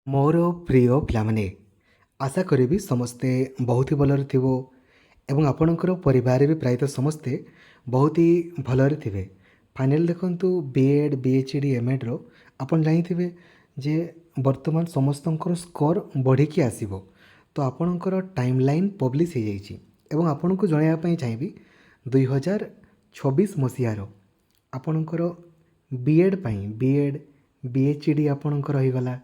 ମୋର ପ୍ରିୟ ପିଲାମାନେ, ଆଶା କରିବି ସମସ୍ତେ ବହୁତ ହି ଭଲରେ ଥିବ ଏବଂ ଆପଣଙ୍କର ପରିବାରରେ ବି ପ୍ରାୟତଃ ସମସ୍ତେ ବହୁତ ହି ଭଲରେ ଥିବେ। ଫାଇନାଲ୍ ଦେଖନ୍ତୁ ବିଏଡ଼୍ ବିଏଚ୍ଡି ଏମ୍ଏଡ଼୍ର ଆପଣ ଜାଣିଥିବେ ଯେ ବର୍ତ୍ତମାନ ସମସ୍ତଙ୍କର ସ୍କୋର୍ ବଢ଼ିକି ଆସିବ। ତ ଆପଣଙ୍କର ଟାଇମ୍ ଲାଇନ୍ ପବ୍ଲିଶ୍ ହେଇଯାଇଛି ଏବଂ ଆପଣଙ୍କୁ ଜଣାଇବା ପାଇଁ ଚାହିଁବି 2026 ମସିହାର ଆପଣଙ୍କର ବିଏଡ଼୍ ପାଇଁ ବିଏଡ଼୍ ବିଏଚ୍ଡି ଆପଣଙ୍କର ରହିଗଲା,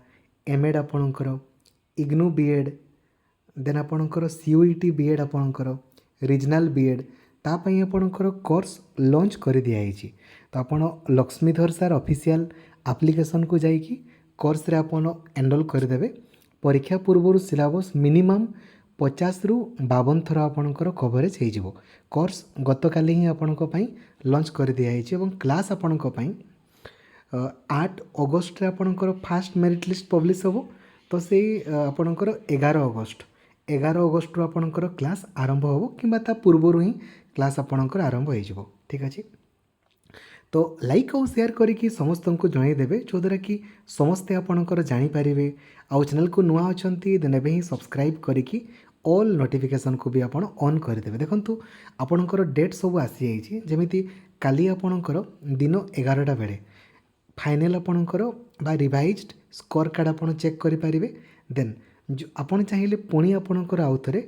ଏମ୍ଏଡ଼୍ ଆପଣଙ୍କର, ଇଗ୍ନୁ ବିଏଡ଼୍, ଦେନ୍ ଆପଣଙ୍କର CUET ବିଏଡ଼୍ ଆପଣଙ୍କର, ରିଜନାଲ୍ ବିଏଡ଼୍ ତା ପାଇଁ ଆପଣଙ୍କର କୋର୍ସ ଲଞ୍ଚ କରିଦିଆଯାଇଛି। ତ ଆପଣ ଲକ୍ଷ୍ମୀଧର ସାର୍ ଅଫିସିଆଲ୍ ଆପ୍ଲିକେସନ୍କୁ ଯାଇକି କୋର୍ସରେ ଆପଣ ଏନରୋଲ୍ କରିଦେବେ। ପରୀକ୍ଷା ପୂର୍ବରୁ ସିଲାବସ୍ ମିନିମମ୍ 50ରୁ 52 ଥର ଆପଣଙ୍କର କଭରେଜ୍ ହେଇଯିବ। କୋର୍ସ ଗତକାଲି ହିଁ ଆପଣଙ୍କ ପାଇଁ ଲଞ୍ଚ କରିଦିଆଯାଇଛି ଏବଂ କ୍ଲାସ୍ ଆପଣଙ୍କ ପାଇଁ 8 ଅଗଷ୍ଟରେ ଆପଣଙ୍କର ଫାଷ୍ଟ ମେରିଟ୍ ଲିଷ୍ଟ ପବ୍ଲିଶ୍ ହେବ। ତ ସେଇ ଆପଣଙ୍କର 11 ଅଗଷ୍ଟରୁ ଆପଣଙ୍କର କ୍ଲାସ୍ ଆରମ୍ଭ ହେବ କିମ୍ବା ତା ପୂର୍ବରୁ ହିଁ କ୍ଲାସ୍ ଆପଣଙ୍କର ଆରମ୍ଭ ହେଇଯିବ। ଠିକ୍ ଅଛି। ତ ଲାଇକ୍ ଆଉ ସେୟାର କରିକି ସମସ୍ତଙ୍କୁ ଜଣାଇଦେବେ, ଯଦ୍ୱାରା କି ସମସ୍ତେ ଆପଣଙ୍କର ଜାଣିପାରିବେ। ଆଉ ଚ୍ୟାନେଲ୍କୁ ନୂଆ ଅଛନ୍ତି ଦେନ୍ ଏବେ ହିଁ ସବସ୍କ୍ରାଇବ୍ କରିକି ଅଲ୍ ନୋଟିଫିକେସନ୍କୁ ବି ଆପଣ ଅନ୍ କରିଦେବେ। ଦେଖନ୍ତୁ ଆପଣଙ୍କର ଡେଟ୍ ସବୁ ଆସିଯାଇଛି, ଯେମିତି କାଲି ଆପଣଙ୍କର ଦିନ 11ଟା ବେଳେ ଫାଇନାଲ୍ ଆପଣଙ୍କର ବା ରିଭାଇଜ୍ଡ ସ୍କୋର କାର୍ଡ଼ ଆପଣ ଚେକ୍ କରିପାରିବେ। ଦେନ୍ ଆପଣ ଚାହିଁଲେ ପୁଣି ଆପଣଙ୍କର ଆଉ ଥରେ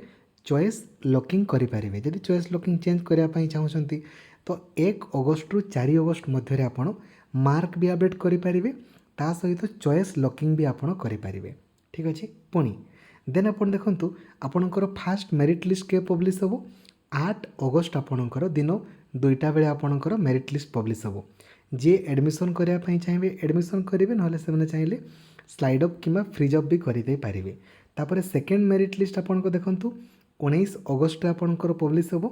ଚଏସ୍ ଲକିଂ କରିପାରିବେ। ଯଦି ଚଏସ୍ ଲକିଂ ଚେଞ୍ଜ କରିବା ପାଇଁ ଚାହୁଁଛନ୍ତି ତ 1 ଅଗଷ୍ଟରୁ 4 ଅଗଷ୍ଟ ମଧ୍ୟରେ ଆପଣ ମାର୍କ ବି ଅପଡେଟ୍ କରିପାରିବେ, ତା ସହିତ ଚଏସ୍ ଲକିଂ ବି ଆପଣ କରିପାରିବେ। ଠିକ୍ ଅଛି। ପୁଣି ଦେନ୍ ଆପଣ ଦେଖନ୍ତୁ ଆପଣଙ୍କର ଫାଷ୍ଟ ମେରିଟ୍ ଲିଷ୍ଟ କେବେ ପବ୍ଲିଶ୍ ହେବ? 8 ଅଗଷ୍ଟ ଆପଣଙ୍କର ଦିନ 2ଟା ବେଳେ ଆପଣଙ୍କର ମେରିଟ୍ ଲିଷ୍ଟ ପବ୍ଲିଶ୍ ହେବ। ଯିଏ ଆଡ଼ମିସନ୍ କରିବା ପାଇଁ ଚାହିଁବେ ଆଡ଼ମିସନ୍ କରିବେ, ନହେଲେ ସେମାନେ ଚାହିଁଲେ ସ୍ଲାଇଡ୍ ଅପ୍ କିମ୍ବା ଫ୍ରିଜ୍ ଅପ୍ ବି କରିଦେଇପାରିବେ। ତାପରେ ସେକେଣ୍ଡ ମେରିଟ୍ ଲିଷ୍ଟ ଆପଣଙ୍କ ଦେଖନ୍ତୁ 19 ଅଗଷ୍ଟରେ ଆପଣଙ୍କର ପବ୍ଲିଶ୍ ହେବ।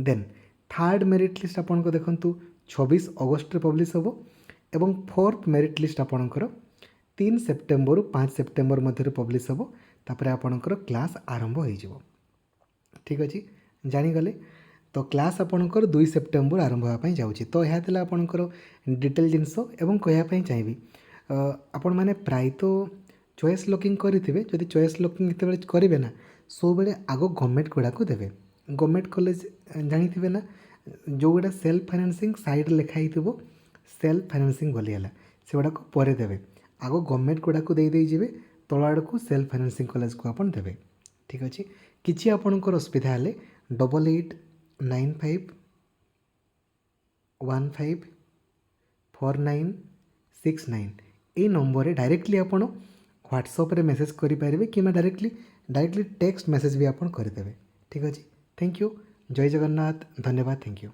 ଦେନ୍ ଥାର୍ଡ଼ ମେରିଟ୍ ଲିଷ୍ଟ ଆପଣଙ୍କ ଦେଖନ୍ତୁ 26 ଅଗଷ୍ଟରେ ପବ୍ଲିଶ୍ ହେବ ଏବଂ ଫୋର୍ଥ ମେରିଟ୍ ଲିଷ୍ଟ ଆପଣଙ୍କର 3 ସେପ୍ଟେମ୍ବରରୁ 5 ସେପ୍ଟେମ୍ବର ମଧ୍ୟରେ ପବ୍ଲିଶ୍ ହେବ। ତାପରେ ଆପଣଙ୍କର କ୍ଲାସ୍ ଆରମ୍ଭ ହୋଇଯିବ। ଠିକ୍ ଅଛି, ଜାଣିଗଲେ। ତ କ୍ଲାସ୍ ଆପଣଙ୍କର 2 ସେପ୍ଟେମ୍ବର ଆରମ୍ଭ ହେବା ପାଇଁ ଯାଉଛି। ତ ଏହା ଥିଲା ଆପଣଙ୍କର ଡିଟେଲ୍ ଜିନିଷ ଏବଂ କହିବା ପାଇଁ ଚାହିଁବି ଆପଣମାନେ ପ୍ରାୟତଃ ଚଏସ୍ ଲକିଂ କରିଥିବେ। ଯଦି ଚଏସ୍ ଲକିଂ ଯେତେବେଳେ କରିବେ ନା, ସବୁବେଳେ ଆଗ ଗଭର୍ଣ୍ଣମେଣ୍ଟ ଗୁଡ଼ାକୁ ଦେବେ। ଗଭର୍ଣ୍ଣମେଣ୍ଟ କଲେଜ ଜାଣିଥିବେ ନା, ଯେଉଁଗୁଡ଼ା ସେଲ୍ଫ ଫାଇନାନ୍ସିଂ ସାଇଡ଼୍ରେ ଲେଖା ହେଇଥିବ ସେଲ୍ଫ ଫାଇନାନ୍ସିଂ ବୋଲି ହେଲା, ସେଗୁଡ଼ାକ ପରେ ଦେବେ। ଆଗ ଗଭର୍ଣ୍ଣମେଣ୍ଟ ଗୁଡ଼ାକୁ ଦେଇଯିବେ, ତଳ ଆଡ଼କୁ ସେଲ୍ଫ ଫାଇନାନ୍ସିଂ କଲେଜକୁ ଆପଣ ଦେବେ। ଠିକ୍ ଅଛି। କିଛି ଆପଣଙ୍କର ଅସୁବିଧା ହେଲେ 8895154969 এই নম্বরে ডাইরেক্টলি ଆପଣ ହ୍ୱାଟ୍ସଆପ୍ରେ ମେସେଜ୍ କରିପାରିବେ କିମ୍ବା ଡାଇରେକ୍ଟଲି ଟେକ୍ସଟ ମେସେଜ୍ ବି ଆପଣ କରିଦେବେ। ଠିକ୍ ଅଛି। Thank you. ଜୟ ଜଗନ୍ନାଥ। ଧନ୍ୟବାଦ। Thank you.